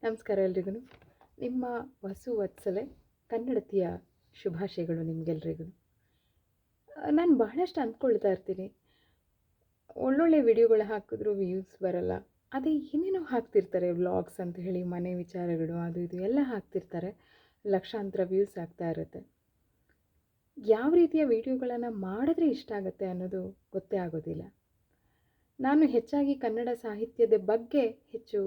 ನಮಸ್ಕಾರ ಎಲ್ರಿಗೂ. ನಿಮ್ಮ ವಸುವತ್ಸಲೆ ಕನ್ನಡತಿಯ ಶುಭಾಶಯಗಳು ನಿಮಗೆಲ್ರಿಗೂ. ನಾನು ಬಹಳಷ್ಟು ಅಂದ್ಕೊಳ್ತಾ ಇರ್ತೀನಿ, ಒಳ್ಳೊಳ್ಳೆ ವಿಡಿಯೋಗಳು ಹಾಕಿದ್ರೂ ವ್ಯೂಸ್ ಬರಲ್ಲ. ಅದೇ ಏನೇನೋ ಹಾಕ್ತಿರ್ತಾರೆ, ವ್ಲಾಗ್ಸ್ ಅಂತ ಹೇಳಿ ಮನೆ ವಿಚಾರಗಳು ಅದು ಇದು ಎಲ್ಲ ಹಾಕ್ತಿರ್ತಾರೆ, ಲಕ್ಷಾಂತರ ವ್ಯೂಸ್ ಆಗ್ತಾ ಇರುತ್ತೆ. ಯಾವ ರೀತಿಯ ವಿಡಿಯೋಗಳನ್ನು ಮಾಡಿದ್ರೆ ಇಷ್ಟ ಆಗುತ್ತೆ ಅನ್ನೋದು ಗೊತ್ತೇ ಆಗೋದಿಲ್ಲ. ನಾನು ಹೆಚ್ಚಾಗಿ ಕನ್ನಡ ಸಾಹಿತ್ಯದ ಬಗ್ಗೆ ಹೆಚ್ಚು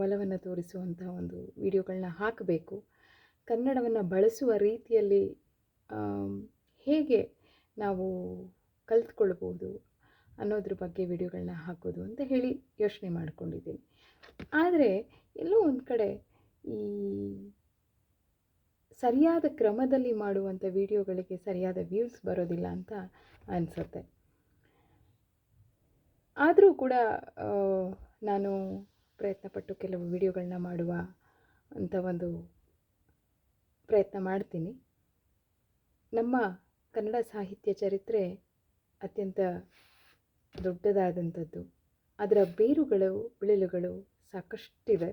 ಒಲವನ್ನು ತೋರಿಸುವಂಥ ಒಂದು ವಿಡಿಯೋಗಳನ್ನ ಹಾಕಬೇಕು. ಕನ್ನಡವನ್ನು ಬಳಸುವ ರೀತಿಯಲ್ಲಿ ಹೇಗೆ ನಾವು ಕಲಿತ್ಕೊಳ್ಬೋದು ಅನ್ನೋದ್ರ ಬಗ್ಗೆ ವಿಡಿಯೋಗಳನ್ನ ಹಾಕೋದು ಅಂತ ಹೇಳಿ ಯೋಚನೆ ಮಾಡ್ಕೊಂಡಿದ್ದೀನಿ. ಆದರೆ ಎಲ್ಲೋ ಒಂದು ಕಡೆ ಈ ಸರಿಯಾದ ಕ್ರಮದಲ್ಲಿ ಮಾಡುವಂಥ ವಿಡಿಯೋಗಳಿಗೆ ಸರಿಯಾದ ವ್ಯೂಸ್ ಬರೋದಿಲ್ಲ ಅಂತ ಅನಿಸುತ್ತೆ. ಆದರೂ ಕೂಡ ನಾನು ಪ್ರಯತ್ನಪಟ್ಟು ಕೆಲವು ವಿಡಿಯೋಗಳನ್ನ ಮಾಡುವ ಅಂತ ಒಂದು ಪ್ರಯತ್ನ ಮಾಡ್ತೀನಿ. ನಮ್ಮ ಕನ್ನಡ ಸಾಹಿತ್ಯ ಚರಿತ್ರೆ ಅತ್ಯಂತ ದೊಡ್ಡದಾದಂಥದ್ದು. ಅದರ ಬೇರುಗಳು ಬಿಳಿಲುಗಳು ಸಾಕಷ್ಟಿದೆ.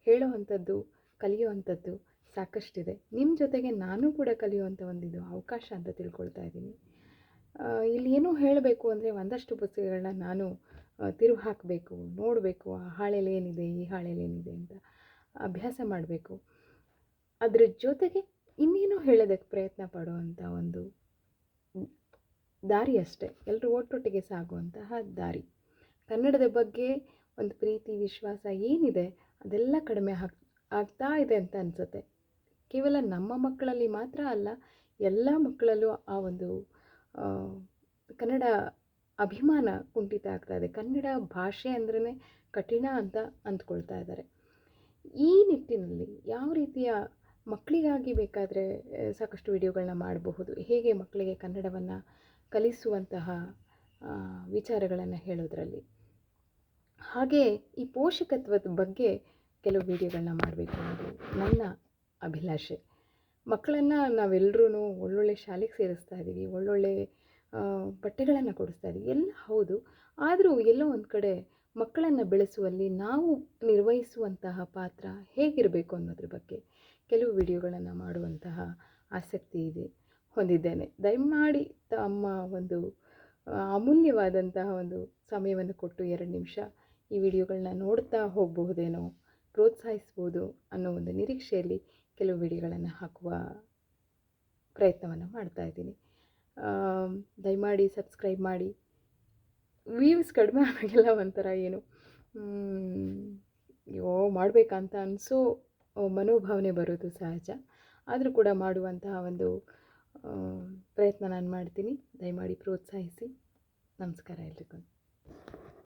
ಹೇಳುವಂಥದ್ದು ಕಲಿಯುವಂಥದ್ದು ಸಾಕಷ್ಟಿದೆ. ನಿಮ್ಮ ಜೊತೆಗೆ ನಾನು ಕೂಡ ಕಲಿಯುವಂಥ ಒಂದಿದು ಅವಕಾಶ ಅಂತ ತಿಳ್ಕೊಳ್ತಾ ಇದ್ದೀನಿ. ಇಲ್ಲಿ ಏನೋ ಹೇಳಬೇಕು ಅಂದರೆ ಒಂದಷ್ಟು ಪುಸ್ತಕಗಳನ್ನ ನಾನು ತಿರುವು ಹಾಕಬೇಕು, ನೋಡಬೇಕು, ಆ ಹಾಳೆಯಲ್ಲಿ ಏನಿದೆ ಈ ಹಾಳೆಯಲ್ಲಿ ಏನಿದೆ ಅಂತ ಅಭ್ಯಾಸ ಮಾಡಬೇಕು. ಅದರ ಜೊತೆಗೆ ಇನ್ನೇನೋ ಹೇಳೋದಕ್ಕೆ ಪ್ರಯತ್ನ ಪಡುವಂಥ ಒಂದು ದಾರಿ ಅಷ್ಟೇ, ಎಲ್ಲರೂ ಒಟ್ಟೊಟ್ಟಿಗೆ ಸಾಗುವಂತಹ ದಾರಿ. ಕನ್ನಡದ ಬಗ್ಗೆ ಒಂದು ಪ್ರೀತಿ ವಿಶ್ವಾಸ ಏನಿದೆ ಅದೆಲ್ಲ ಕಡಿಮೆ ಆಗ್ತಾ ಇದೆ ಅಂತ ಅನಿಸುತ್ತೆ. ಕೇವಲ ನಮ್ಮ ಮಕ್ಕಳಲ್ಲಿ ಮಾತ್ರ ಅಲ್ಲ, ಎಲ್ಲ ಮಕ್ಕಳಲ್ಲೂ ಆ ಒಂದು ಕನ್ನಡ ಅಭಿಮಾನ ಕುಂಠಿತ ಆಗ್ತಾ ಇದೆ. ಕನ್ನಡ ಭಾಷೆ ಅಂದ್ರೇ ಕಠಿಣ ಅಂತ ಅಂದ್ಕೊಳ್ತಾ ಇದ್ದಾರೆ. ಈ ನಿಟ್ಟಿನಲ್ಲಿ ಯಾವ ರೀತಿಯ ಮಕ್ಕಳಿಗಾಗಿ ಬೇಕಾದರೆ ಸಾಕಷ್ಟು ವಿಡಿಯೋಗಳನ್ನ ಮಾಡಬಹುದು, ಹೇಗೆ ಮಕ್ಕಳಿಗೆ ಕನ್ನಡವನ್ನು ಕಲಿಸುವಂತಹ ವಿಚಾರಗಳನ್ನು ಹೇಳೋದ್ರಲ್ಲಿ, ಹಾಗೆ ಈ ಪೋಷಕತ್ವದ ಬಗ್ಗೆ ಕೆಲವು ವಿಡಿಯೋಗಳನ್ನ ಮಾಡಬೇಕು ಅನ್ನೋದು ನನ್ನ ಅಭಿಲಾಷೆ. ಮಕ್ಕಳನ್ನು ನಾವೆಲ್ಲರೂ ಒಳ್ಳೊಳ್ಳೆ ಶಾಲೆಗೆ ಸೇರಿಸ್ತಾ ಇದ್ದೀವಿ, ಒಳ್ಳೊಳ್ಳೆ ಬಟ್ಟೆಗಳನ್ನು ಕೊಡಿಸ್ತಾ ಇದ್ದೀವಿ, ಎಲ್ಲ ಹೌದು. ಆದರೂ ಎಲ್ಲೋ ಒಂದು ಕಡೆ ಮಕ್ಕಳನ್ನು ಬೆಳೆಸುವಲ್ಲಿ ನಾವು ನಿರ್ವಹಿಸುವಂತಹ ಪಾತ್ರ ಹೇಗಿರಬೇಕು ಅನ್ನೋದ್ರ ಬಗ್ಗೆ ಕೆಲವು ವಿಡಿಯೋಗಳನ್ನು ಮಾಡುವಂತಹ ಆಸಕ್ತಿ ಹೊಂದಿದ್ದೇನೆ. ದಯಮಾಡಿ ತಮ್ಮ ಒಂದು ಅಮೂಲ್ಯವಾದಂತಹ ಒಂದು ಸಮಯವನ್ನು ಕೊಟ್ಟು 2 ನಿಮಿಷ ಈ ವಿಡಿಯೋಗಳನ್ನ ನೋಡ್ತಾ ಹೋಗಬಹುದೇನೋ, ಪ್ರೋತ್ಸಾಹಿಸ್ಬೋದು ಅನ್ನೋ ಒಂದು ನಿರೀಕ್ಷೆಯಲ್ಲಿ ಕೆಲವು ವಿಡಿಯೋಗಳನ್ನು ಹಾಕುವ ಪ್ರಯತ್ನವನ್ನು ಮಾಡ್ತಾ ಇದ್ದೀನಿ. ದಯಮಾಡಿ ಸಬ್ಸ್ಕ್ರೈಬ್ ಮಾಡಿ. ವ್ಯೂಸ್ ಕಡಿಮೆ ಆದಾಗೆಲ್ಲ ಒಂಥರ ಏನು ಮಾಡಬೇಕಂತ ಅನಿಸೋ ಮನೋಭಾವನೆ ಬರೋದು ಸಹಜ. ಆದರೂ ಕೂಡ ಮಾಡುವಂತಹ ಒಂದು ಪ್ರಯತ್ನ ನಾನು ಮಾಡ್ತೀನಿ. ದಯಮಾಡಿ ಪ್ರೋತ್ಸಾಹಿಸಿ. ನಮಸ್ಕಾರ ಎಲ್ರಿಗೂ.